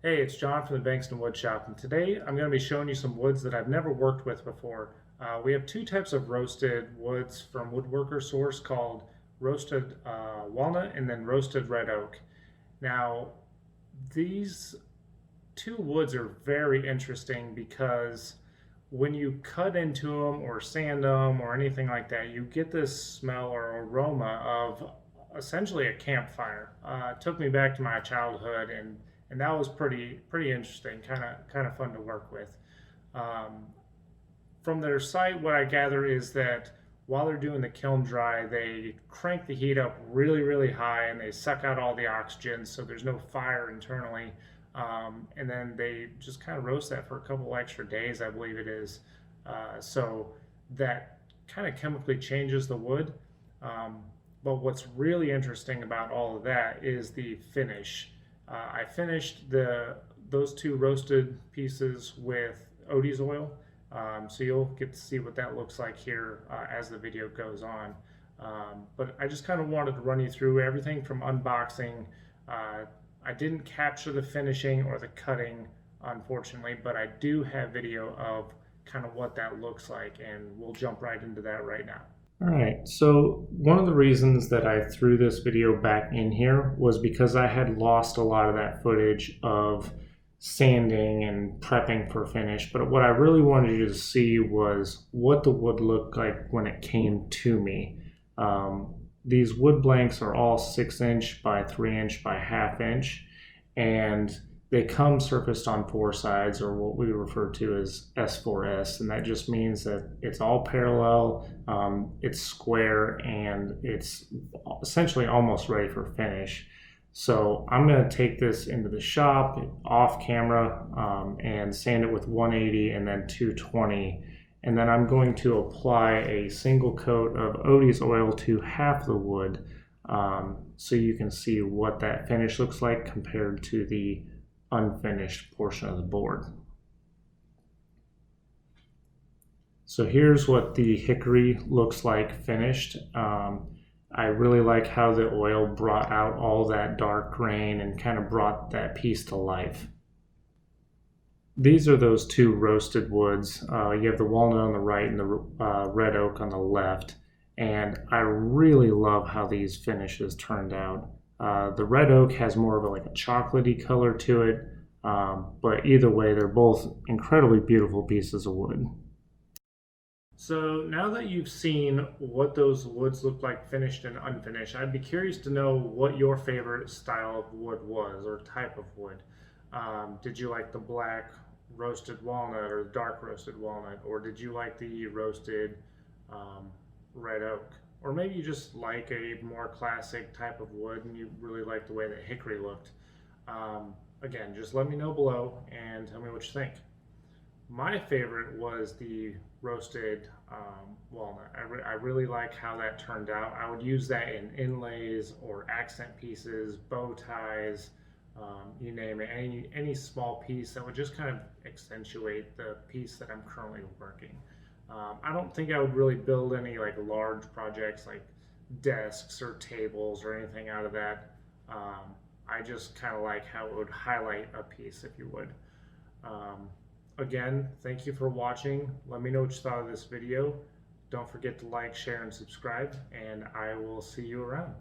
Hey, it's John from the Bengston Woodshop, and today I'm going to be showing you some woods that I've never worked with before. We have two types of roasted woods from Woodworkers Source called Roasted Walnut and then Roasted Red Oak. Now, these two woods are very interesting because when you cut into them or sand them or anything like that, you get this smell or aroma of essentially a campfire. It took me back to my childhood, and that was pretty interesting, kind of fun to work with. Um, from their site, what I gather is that while they're doing the kiln dry, they crank the heat up really high and they suck out all the oxygen so there's no fire internally. And then they just kind of roast that for a couple extra days, I believe it is. So that kind of chemically changes the wood. Um, but what's really interesting about all of that is the finish. I finished those two roasted pieces with Odie's oil. So you'll get to see what that looks like here as the video goes on. But I just kind of wanted to run you through everything from unboxing. I didn't capture the finishing or the cutting, unfortunately, but I do have video of kind of what that looks like, and we'll jump right into that right now. All right, so one of the reasons that I threw this video back in here was because I had lost a lot of that footage of sanding and prepping for finish, but what I really wanted you to see was what the wood looked like when it came to me. These wood blanks are all 6" by 3" by 1/2", and they come surfaced on four sides, or what we refer to as S4S, and that just means that it's all parallel, it's square, and it's essentially almost ready for finish. So I'm going to take this into the shop off camera and sand it with 180 and then 220. And then I'm going to apply a single coat of Odie's oil to half the wood so you can see what that finish looks like compared to the unfinished portion of the board. So here's what the hickory looks like finished. I really like how the oil brought out all that dark grain and kind of brought that piece to life. These are those two roasted woods. You have the walnut on the right and the red oak on the left. And I really love how these finishes turned out. The red oak has more of like a chocolatey color to it. But either way, they're both incredibly beautiful pieces of wood. So now that you've seen what those woods look like finished and unfinished, I'd be curious to know what your favorite style of wood was, or type of wood. Did you like the black roasted walnut or the dark roasted walnut, or did you like the roasted red oak? Or maybe you just like a more classic type of wood and you really like the way that hickory looked. Again, just let me know below and tell me what you think. My favorite was the roasted walnut. I really like how that turned out. I would use that in inlays or accent pieces, bow ties, you name it, any small piece that would just kind of accentuate the piece that I'm currently working. I don't think I would really build any like large projects like desks or tables or anything out of that. I just kind of like how it would highlight a piece, if you would. Again, thank you for watching. Let me know what you thought of this video. Don't forget to like, share, and subscribe, and I will see you around.